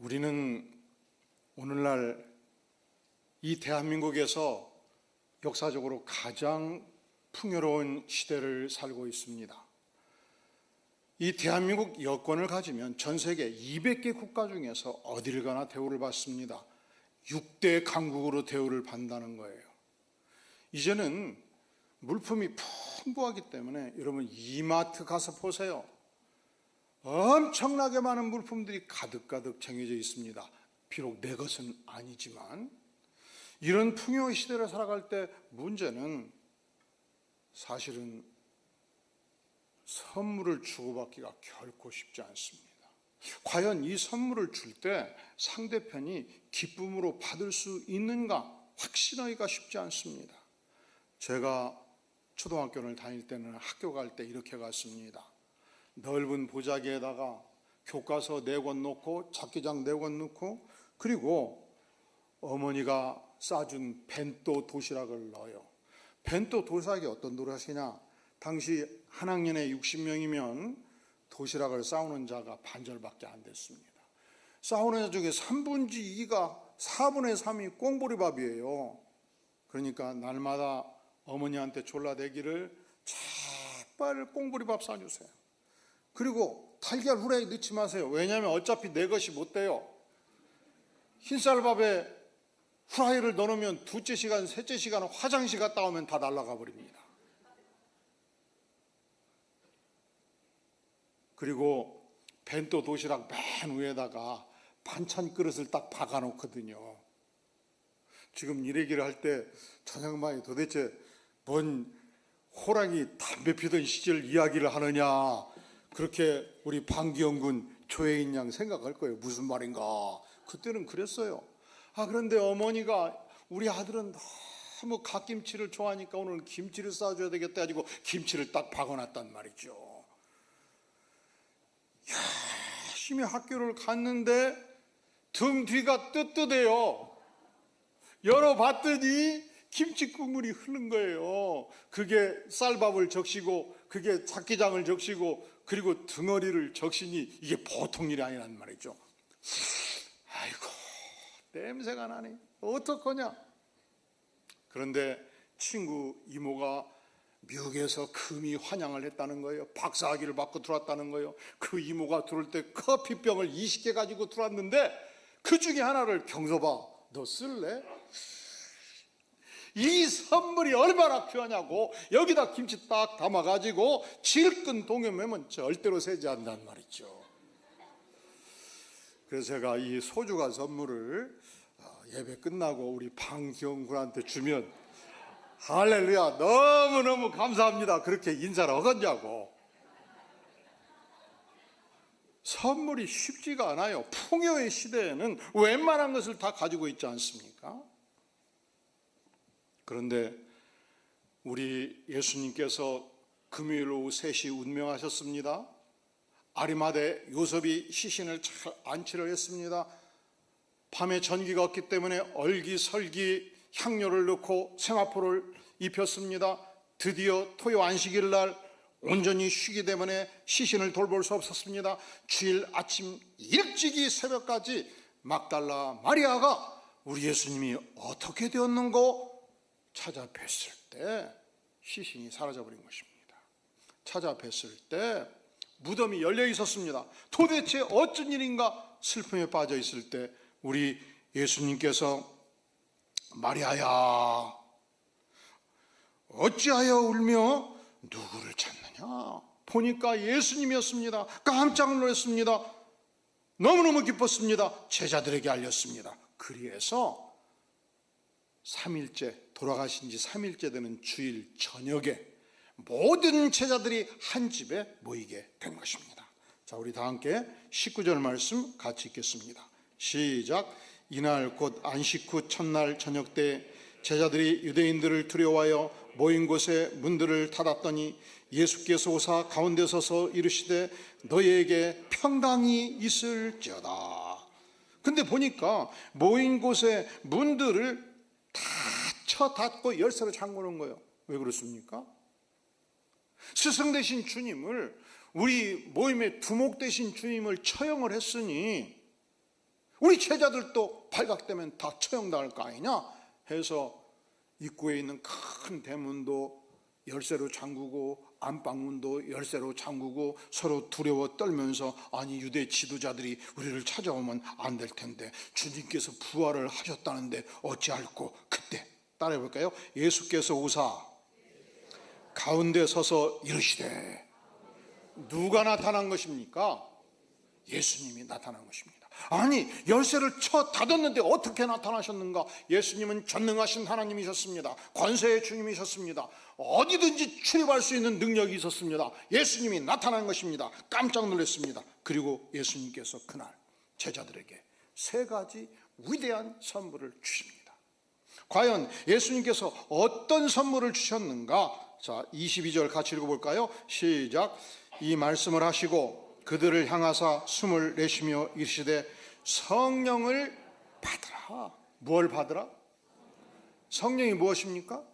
우리는 오늘날 이 대한민국에서 역사적으로 가장 풍요로운 시대를 살고 있습니다. 이 대한민국 여권을 가지면 전 세계 200개 국가 중에서 어디를 가나 대우를 받습니다. 6대 강국으로 대우를 받는다는 거예요. 이제는 물품이 풍부하기 때문에 여러분 이마트 가서 보세요. 엄청나게 많은 물품들이 가득가득 쟁여져 있습니다. 비록 내 것은 아니지만 이런 풍요의 시대를 살아갈 때 문제는 사실은 선물을 주고받기가 결코 쉽지 않습니다. 과연 이 선물을 줄 때 상대편이 기쁨으로 받을 수 있는가 확신하기가 쉽지 않습니다. 제가 초등학교를 다닐 때는 학교 갈 때 이렇게 갔습니다. 넓은 보자기에다가 교과서 4권 놓고 잡기장 4권 넣고 그리고 어머니가 싸준 벤또 도시락을 넣어요. 벤또 도시락이 어떤 도시락이냐? 당시 한 학년에 60명이면 도시락을 싸우는 자가 반절밖에 안 됐습니다. 싸우는 자 중에 3분의 2가 4분의 3이 꽁보리밥이에요. 그러니까 날마다 어머니한테 졸라대기를 제발 꽁보리밥 싸주세요. 그리고 달걀 후라이 넣지 마세요. 왜냐하면 어차피 내 것이 못 돼요. 흰쌀밥에 후라이를 넣으면 둘째 시간, 셋째 시간 화장실 갔다 오면 다 날아가 버립니다. 그리고 벤또 도시락 맨 위에다가 반찬 그릇을 딱 박아 놓거든요. 지금 이 얘기를 할 때 저 양반이 도대체 뭔 호랑이 담배 피던 시절 이야기를 하느냐, 그렇게 우리 방기영 군 조혜인 양 생각할 거예요. 무슨 말인가. 그때는 그랬어요. 그런데 어머니가 우리 아들은 너무 갓김치를 좋아하니까 오늘 김치를 싸줘야 되겠다 가지고 김치를 딱 박아놨단 말이죠. 열심히 학교를 갔는데 등 뒤가 뜨뜻해요. 열어봤더니 김치 국물이 흐른 거예요. 그게 쌀밥을 적시고 그게 잡기장을 적시고 그리고 덩어리를 적시니 이게 보통 일이 아니란 말이죠. 아이고 냄새가 나네. 어떡하냐. 그런데 친구 이모가 미국에서 금이 환영을 했다는 거예요. 박사학위를 받고 들어왔다는 거예요. 그 이모가 들어올 때 커피병을 20개 가지고 들어왔는데 그 중에 하나를 경서봐 너 쓸래? 이 선물이 얼마나 귀하냐고. 여기다 김치 딱 담아가지고 질끈 동여매면 절대로 새지 않는단 말이죠. 그래서 제가 이 소중한 선물을 예배 끝나고 우리 방기영 군한테 주면 할렐루야 너무너무 감사합니다 그렇게 인사를 하겠냐고. 선물이 쉽지가 않아요. 풍요의 시대에는 웬만한 것을 다 가지고 있지 않습니까? 그런데 우리 예수님께서 금요일 오후 3시 운명하셨습니다. 아리마대 요셉이 시신을 잘 안치를 했습니다. 밤에 전기가 없기 때문에 얼기설기 향료를 넣고 세마포를 입혔습니다. 드디어 토요 안식일 날 온전히 쉬기 때문에 시신을 돌볼 수 없었습니다. 주일 아침 일찍이 새벽까지 막달라 마리아가 우리 예수님이 어떻게 되었는고 찾아뵀을 때 시신이 사라져버린 것입니다. 찾아뵀을 때 무덤이 열려 있었습니다. 도대체 어쩐 일인가 슬픔에 빠져 있을 때 우리 예수님께서 마리아야 어찌하여 울며 누구를 찾느냐. 보니까 예수님이었습니다. 깜짝 놀랐습니다. 너무너무 기뻤습니다. 제자들에게 알렸습니다. 그리해서 3일째 돌아가신 지 3일째 되는 주일 저녁에 모든 제자들이 한 집에 모이게 된 것입니다. 자, 우리 다 함께 19절 말씀 같이 읽겠습니다. 시작. 이날 곧 안식 후 첫날 저녁 때 제자들이 유대인들을 두려워하여 모인 곳에 문들을 닫았더니 예수께서 오사 가운데 서서 이르시되 너희에게 평강이 있을지어다. 근데 보니까 모인 곳에 문들을 다 쳐 닫고 열쇠로 잠그는 거예요. 왜 그렇습니까? 스승 되신 주님을, 우리 모임의 두목 되신 주님을 처형을 했으니 우리 제자들도 발각되면 다 처형당할 거 아니냐 해서 입구에 있는 큰 대문도 열쇠로 잠그고 안방문도 열쇠로 잠그고 서로 두려워 떨면서, 아니 유대 지도자들이 우리를 찾아오면 안 될 텐데 주님께서 부활을 하셨다는데 어찌할꼬. 그때 따라해 볼까요? 예수께서 오사 가운데 서서 이르시되. 누가 나타난 것입니까? 예수님이 나타난 것입니다. 아니 열쇠를 쳐 닫았는데 어떻게 나타나셨는가? 예수님은 전능하신 하나님이셨습니다. 권세의 주님이셨습니다. 어디든지 출입할 수 있는 능력이 있었습니다. 예수님이 나타난 것입니다. 깜짝 놀랐습니다. 그리고 예수님께서 그날 제자들에게 세 가지 위대한 선물을 주십니다. 과연 예수님께서 어떤 선물을 주셨는가? 자, 22절 같이 읽어볼까요? 시작. 이 말씀을 하시고 그들을 향하사 숨을 내쉬며 이르시되 성령을 받으라. 뭘 받으라? 성령이 무엇입니까?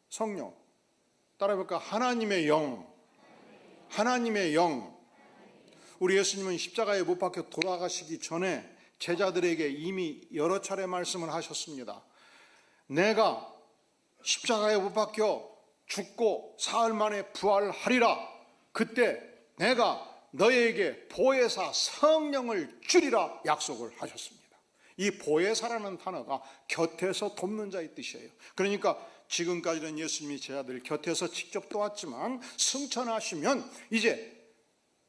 성령. 따라해볼까? 하나님의 영. 하나님의 영. 우리 예수님은 십자가에 못 박혀 돌아가시기 전에 제자들에게 이미 여러 차례 말씀을 하셨습니다. 내가 십자가에 못 박혀 죽고 사흘 만에 부활하리라. 그때 내가 너희에게 보혜사 성령을 주리라 약속을 하셨습니다. 이 보혜사라는 단어가 곁에서 돕는 자의 뜻이에요. 그러니까 지금까지는 예수님이 제자들 곁에서 직접 도왔지만 승천하시면 이제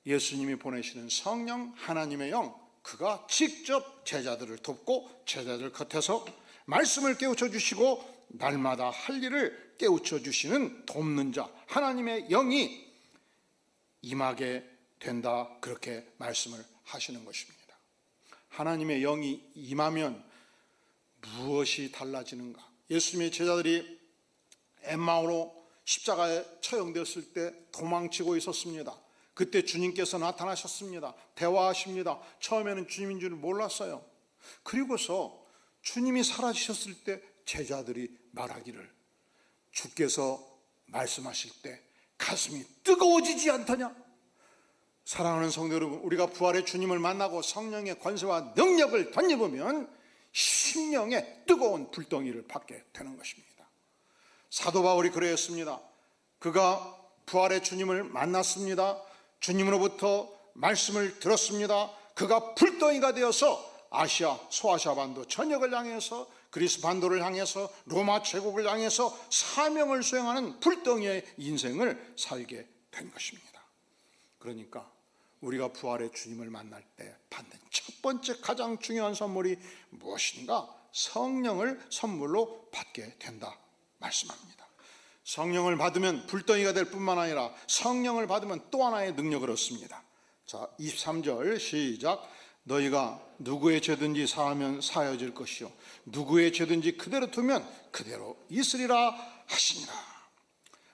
예수님이 보내시는 성령, 하나님의 영, 그가 직접 제자들을 돕고 제자들 곁에서 말씀을 깨우쳐 주시고 날마다 할 일을 깨우쳐 주시는 돕는 자, 하나님의 영이 임하게 된다. 그렇게 말씀을 하시는 것입니다. 하나님의 영이 임하면 무엇이 달라지는가? 예수님의 제자들이 엠마오로 십자가에 처형되었을 때 도망치고 있었습니다. 그때 주님께서 나타나셨습니다. 대화하십니다. 처음에는 주님인 줄 몰랐어요. 그리고서 주님이 사라지셨을 때 제자들이 말하기를, 주께서 말씀하실 때 가슴이 뜨거워지지 않더냐? 사랑하는 성도 여러분, 우리가 부활의 주님을 만나고 성령의 권세와 능력을 덧입으면 심령의 뜨거운 불덩이를 받게 되는 것입니다. 사도 바울이 그랬습니다. 그가 부활의 주님을 만났습니다. 주님으로부터 말씀을 들었습니다. 그가 불덩이가 되어서 아시아, 소아시아 반도 전역을 향해서, 그리스 반도를 향해서, 로마 제국을 향해서 사명을 수행하는 불덩이의 인생을 살게 된 것입니다. 그러니까 우리가 부활의 주님을 만날 때 받는 첫 번째 가장 중요한 선물이 무엇인가? 성령을 선물로 받게 된다 말씀합니다. 성령을 받으면 불덩이가 될 뿐만 아니라 성령을 받으면 또 하나의 능력을 얻습니다. 자, 23절 시작. 너희가 누구의 죄든지 사하면 사여질 것이요 누구의 죄든지 그대로 두면 그대로 있으리라 하시니라.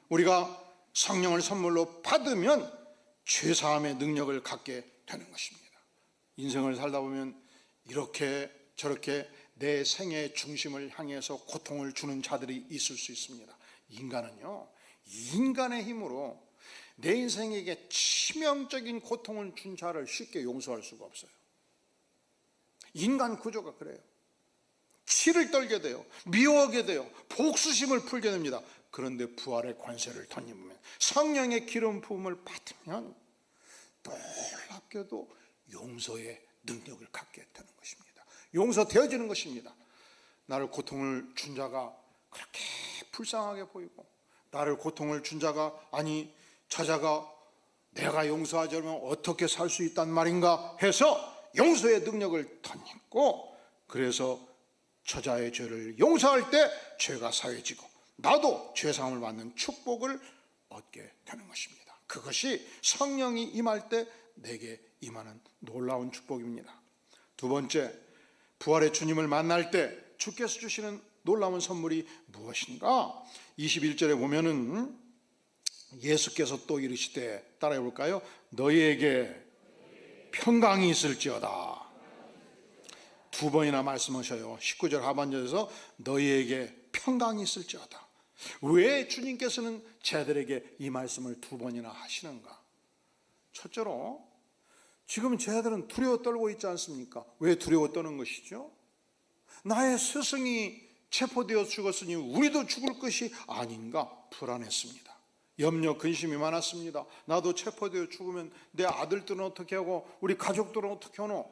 우리가 성령을 선물로 받으면 죄사함의 능력을 갖게 되는 것입니다. 인생을 살다 보면 이렇게 저렇게 내 생의 중심을 향해서 고통을 주는 자들이 있을 수 있습니다. 인간은요, 인간의 힘으로 내 인생에게 치명적인 고통을 준 자를 쉽게 용서할 수가 없어요. 인간 구조가 그래요. 치를 떨게 돼요. 미워하게 돼요. 복수심을 풀게 됩니다. 그런데 부활의 권세를 덧입으면, 성령의 기름 부음을 받으면 놀랍게도 용서의 능력을 갖게 되는 것입니다. 용서되어지는 것입니다. 나를 고통을 준 자가 그렇게 불쌍하게 보이고, 나를 고통을 준 자가, 아니 저 자가 내가 용서하지 않으면 어떻게 살 수 있단 말인가 해서 용서의 능력을 덧입고, 그래서 저자의 죄를 용서할 때 죄가 사해지고 나도 죄사함을 받는 축복을 얻게 되는 것입니다. 그것이 성령이 임할 때 내게 임하는 놀라운 축복입니다. 두 번째, 부활의 주님을 만날 때 주께서 주시는 놀라운 선물이 무엇인가? 21절에 보면은 예수께서 또 이르시되, 따라해 볼까요? 너희에게 평강이 있을지어다. 두 번이나 말씀하셔요. 19절 하반절에서 너희에게 평강이 있을지어다. 왜 주님께서는 제자들에게 이 말씀을 두 번이나 하시는가? 첫째로 지금 쟤들은 두려워 떨고 있지 않습니까? 왜 두려워 떠는 것이죠? 나의 스승이 체포되어 죽었으니 우리도 죽을 것이 아닌가 불안했습니다. 염려 근심이 많았습니다. 나도 체포되어 죽으면 내 아들들은 어떻게 하고 우리 가족들은 어떻게 하노?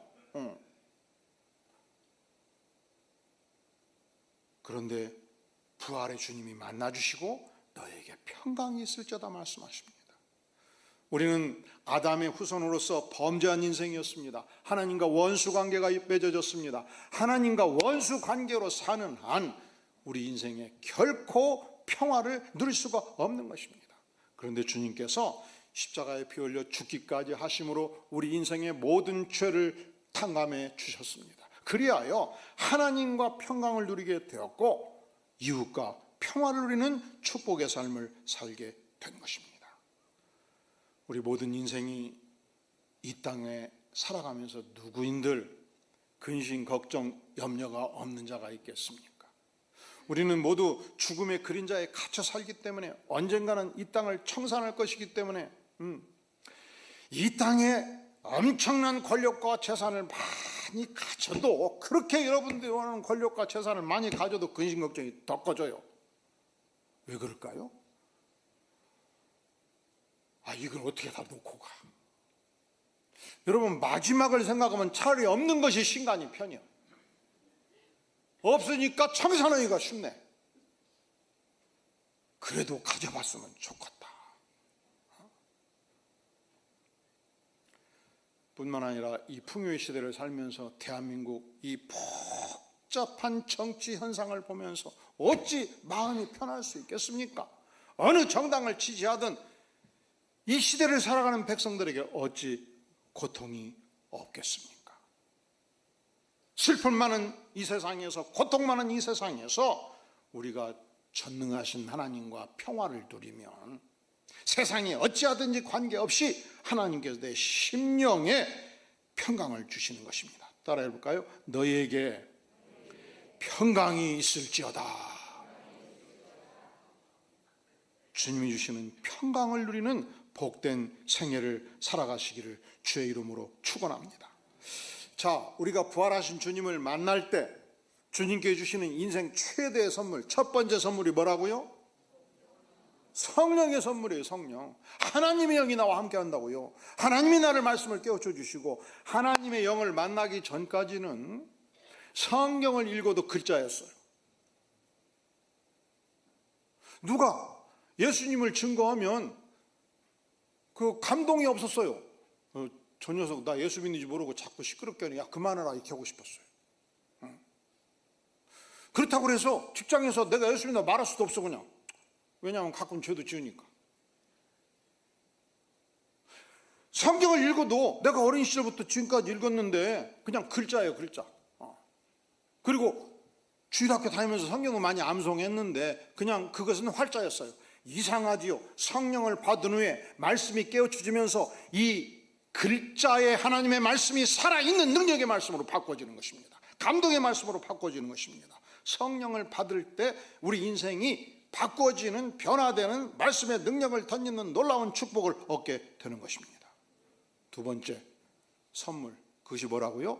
그런데 부활의 주님이 만나주시고 너에게 평강이 있을지어다 말씀하십니다. 우리는 아담의 후손으로서 범죄한 인생이었습니다. 하나님과 원수 관계가 맺어졌습니다. 하나님과 원수 관계로 사는 한 우리 인생에 결코 평화를 누릴 수가 없는 것입니다. 그런데 주님께서 십자가에 피 흘려 죽기까지 하심으로 우리 인생의 모든 죄를 탕감해 주셨습니다. 그리하여 하나님과 평강을 누리게 되었고 이웃과 평화를 누리는 축복의 삶을 살게 된 것입니다. 우리 모든 인생이 이 땅에 살아가면서 누구인들 근심, 걱정, 염려가 없는 자가 있겠습니까? 우리는 모두 죽음의 그림자에 갇혀 살기 때문에 언젠가는 이 땅을 청산할 것이기 때문에 이 땅에 엄청난 권력과 재산을 많이 가져도, 그렇게 여러분들이 원하는 권력과 재산을 많이 가져도 근심, 걱정이 더 커져요. 왜 그럴까요? 이걸 어떻게 다 놓고 가? 여러분, 마지막을 생각하면 차라리 없는 것이 신간이 편이야. 없으니까 청산하기가 쉽네. 그래도 가져봤으면 좋겠다. 뿐만 아니라 이 풍요의 시대를 살면서 대한민국 이 복잡한 정치 현상을 보면서 어찌 마음이 편할 수 있겠습니까? 어느 정당을 지지하든 이 시대를 살아가는 백성들에게 어찌 고통이 없겠습니까? 슬픔 많은 이 세상에서, 고통 많은 이 세상에서 우리가 전능하신 하나님과 평화를 누리면 세상에 어찌하든지 관계없이 하나님께서 내 심령에 평강을 주시는 것입니다. 따라해 볼까요? 너희에게 평강이 있을지어다. 주님이 주시는 평강을 누리는 복된 생애를 살아가시기를 주의 이름으로 축원합니다. 자, 우리가 부활하신 주님을 만날 때 주님께 주시는 인생 최대의 선물, 첫 번째 선물이 뭐라고요? 성령의 선물이에요. 성령. 하나님의 영이 나와 함께 한다고요. 하나님이 나를 말씀을 깨우쳐 주시고, 하나님의 영을 만나기 전까지는 성경을 읽어도 글자였어요. 누가 예수님을 증거하면 그 감동이 없었어요. 저 녀석 나 예수 믿는지 모르고 자꾸 시끄럽게 하니, 야 그만해라 이렇게 하고 싶었어요. 그렇다고 해서 직장에서 내가 예수 믿는다 말할 수도 없어. 그냥. 왜냐하면 가끔 죄도 지으니까. 성경을 읽어도 내가 어린 시절부터 지금까지 읽었는데 그냥 글자예요. 글자. 그리고 주일학교 다니면서 성경을 많이 암송했는데 그냥 그것은 활자였어요. 이상하지요. 성령을 받은 후에 말씀이 깨우쳐지면서 이 글자에 하나님의 말씀이 살아있는 능력의 말씀으로 바꿔지는 것입니다. 감동의 말씀으로 바꿔지는 것입니다. 성령을 받을 때 우리 인생이 바꿔지는, 변화되는 말씀의 능력을 덧입는 놀라운 축복을 얻게 되는 것입니다. 두 번째 선물, 그것이 뭐라고요?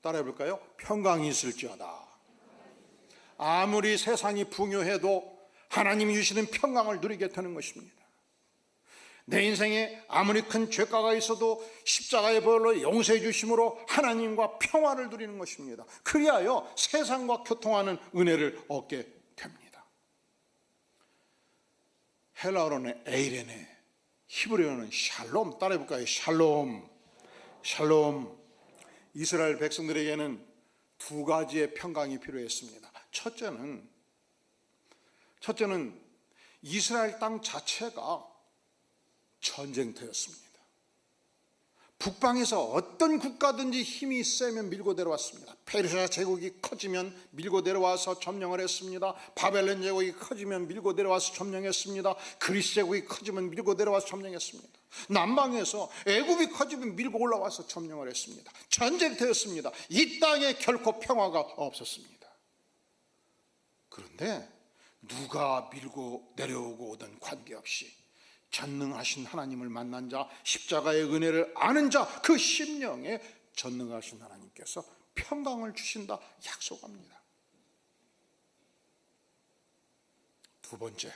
따라해 볼까요? 평강이 있을지어다. 아무리 세상이 풍요해도 하나님이 주시는 평강을 누리게 되는 것입니다. 내 인생에 아무리 큰 죄가가 있어도 십자가의 보혈로 용서해 주심으로 하나님과 평화를 누리는 것입니다. 그리하여 세상과 교통하는 은혜를 얻게 됩니다. 헬라어로는 에이레네, 히브리어는 샬롬. 따라해 볼까요? 샬롬. 샬롬. 이스라엘 백성들에게는 두 가지의 평강이 필요했습니다. 첫째는 이스라엘 땅 자체가 전쟁터였습니다. 북방에서 어떤 국가든지 힘이 세면 밀고 내려왔습니다. 페르시아 제국이 커지면 밀고 내려와서 점령을 했습니다. 바벨론 제국이 커지면 밀고 내려와서 점령했습니다. 그리스 제국이 커지면 밀고 내려와서 점령했습니다. 남방에서 애굽이 커지면 밀고 올라와서 점령을 했습니다. 전쟁터였습니다. 이 땅에 결코 평화가 없었습니다. 그런데 누가 밀고 내려오고 오든 관계없이 전능하신 하나님을 만난 자, 십자가의 은혜를 아는 자, 그 심령에 전능하신 하나님께서 평강을 주신다 약속합니다. 두 번째,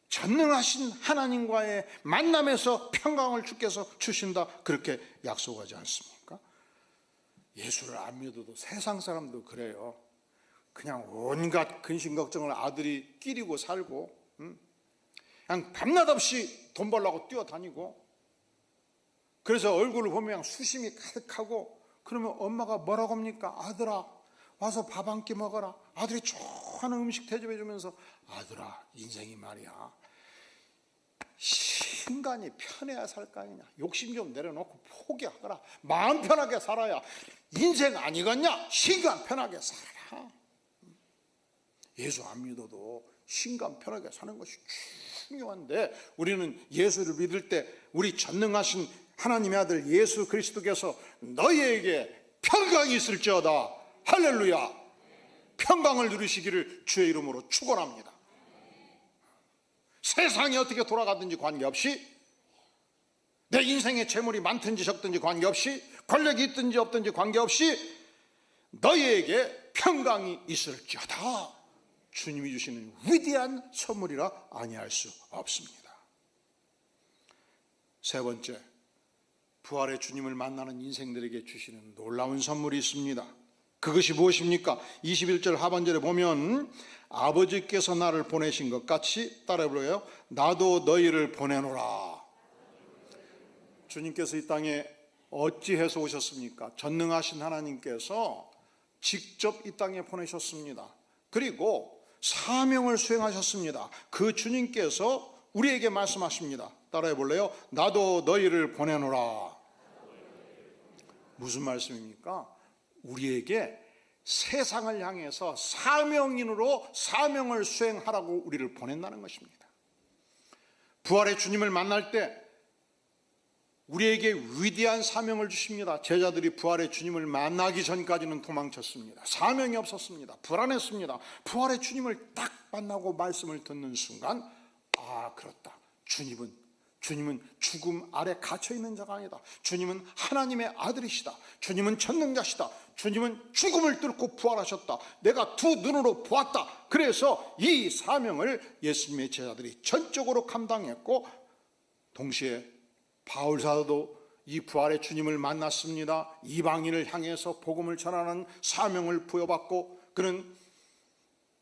전능하신 하나님과의 만남에서 평강을 주께서 주신다 그렇게 약속하지 않습니까? 예수를 안 믿어도 세상 사람도 그래요. 그냥 온갖 근심 걱정을 아들이 끼리고 살고 그냥 밤낮 없이 돈 벌려고 뛰어다니고, 그래서 얼굴을 보면 그냥 수심이 가득하고, 그러면 엄마가 뭐라고 합니까? 아들아 와서 밥 한 끼 먹어라. 아들이 좋아하는 음식 대접해 주면서, 아들아 인생이 말이야 신간이 편해야 살 거 아니냐, 욕심 좀 내려놓고 포기하거라. 마음 편하게 살아야 인생 아니겠냐, 신간 편하게 살아라. 예수 안 믿어도 신간 편하게 사는 것이 중요한데, 우리는 예수를 믿을 때 우리 전능하신 하나님의 아들 예수 그리스도께서 너희에게 평강이 있을지어다, 할렐루야, 평강을 누리시기를 주의 이름으로 축원합니다. 세상이 어떻게 돌아가든지 관계없이, 내 인생에 재물이 많든지 적든지 관계없이, 권력이 있든지 없든지 관계없이 너희에게 평강이 있을지어다, 주님이 주시는 위대한 선물이라 아니할 수 없습니다. 세 번째, 부활의 주님을 만나는 인생들에게 주시는 놀라운 선물이 있습니다. 그것이 무엇입니까? 21절 하반절에 보면 아버지께서 나를 보내신 것 같이, 따라 불러요, 나도 너희를 보내노라. 주님께서 이 땅에 어찌해서 오셨습니까? 전능하신 하나님께서 직접 이 땅에 보내셨습니다. 그리고 사명을 수행하셨습니다. 그 주님께서 우리에게 말씀하십니다. 따라해 볼래요? 나도 너희를 보내노라. 무슨 말씀입니까? 우리에게 세상을 향해서 사명인으로 사명을 수행하라고 우리를 보낸다는 것입니다. 부활의 주님을 만날 때 우리에게 위대한 사명을 주십니다. 제자들이 부활의 주님을 만나기 전까지는 도망쳤습니다. 사명이 없었습니다. 불안했습니다. 부활의 주님을 딱 만나고 말씀을 듣는 순간, 아, 그렇다, 주님은 죽음 아래 갇혀있는 자가 아니다. 주님은 하나님의 아들이시다. 주님은 전능자시다. 주님은 죽음을 뚫고 부활하셨다. 내가 두 눈으로 보았다. 그래서 이 사명을 예수님의 제자들이 전적으로 감당했고, 동시에 바울 사도도 이 부활의 주님을 만났습니다. 이방인을 향해서 복음을 전하는 사명을 부여받고, 그는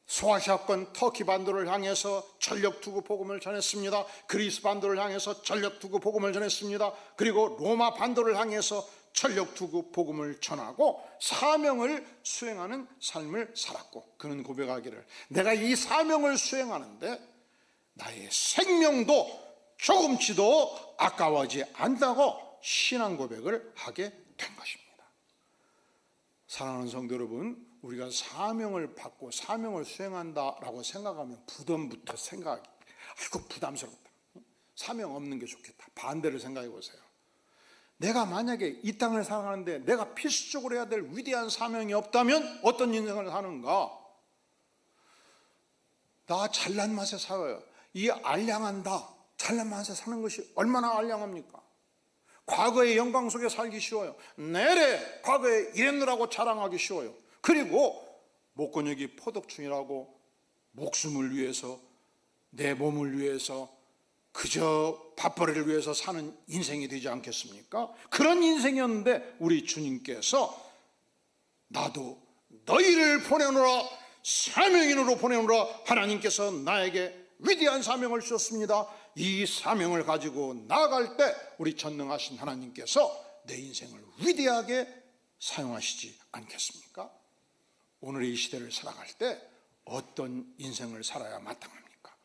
소아시아권 터키 반도를 향해서 전력 두고 복음을 전했습니다. 그리스 반도를 향해서 전력 두고 복음을 전했습니다. 그리고 로마 반도를 향해서 전력 두고 복음을 전하고 사명을 수행하는 삶을 살았고, 그는 고백하기를, 내가 이 사명을 수행하는데 나의 생명도 조금치도 아까워하지 않다고 신앙 고백을 하게 된 것입니다. 사랑하는 성도 여러분, 우리가 사명을 받고 사명을 수행한다라고 생각하면 부담부터 생각하기, 아이고 부담스럽다, 사명 없는 게 좋겠다. 반대를 생각해 보세요. 내가 만약에 이 땅을 살아가는데 내가 필수적으로 해야 될 위대한 사명이 없다면 어떤 인생을 사는가? 나 잘난 맛에 살아요. 이 알량한 나 잘난 맛에 사는 것이 얼마나 알량합니까? 과거의 영광 속에 살기 쉬워요. 내래 과거에 이랬느라고 자랑하기 쉬워요. 그리고 목건역이 포덕충이라고 목숨을 위해서, 내 몸을 위해서, 그저 밥벌이를 위해서 사는 인생이 되지 않겠습니까? 그런 인생이었는데 우리 주님께서 나도 너희를 보내노라, 사명인으로 보내노라, 하나님께서 나에게 위대한 사명을 주셨습니다. 이 사명을 가지고 나아갈 때 우리 전능하신 하나님께서 내 인생을 위대하게 사용하시지 않겠습니까? 오늘의 이 시대를 살아갈 때 어떤 인생을 살아야 마땅합니까?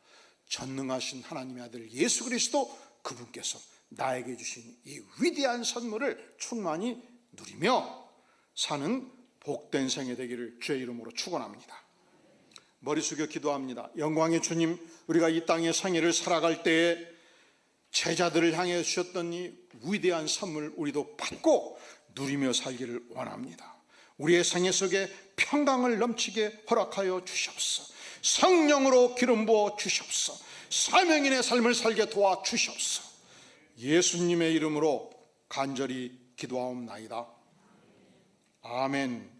전능하신 하나님의 아들 예수 그리스도, 그분께서 나에게 주신 이 위대한 선물을 충만히 누리며 사는 복된 생애 되기를 주의 이름으로 축원합니다. 머리 숙여 기도합니다. 영광의 주님, 우리가 이 땅의 생애를 살아갈 때에 제자들을 향해 주셨던 이 위대한 선물 우리도 받고 누리며 살기를 원합니다. 우리의 생애 속에 평강을 넘치게 허락하여 주시옵소서. 성령으로 기름 부어 주시옵소서. 사명인의 삶을 살게 도와주시옵소서. 예수님의 이름으로 간절히 기도하옵나이다. 아멘.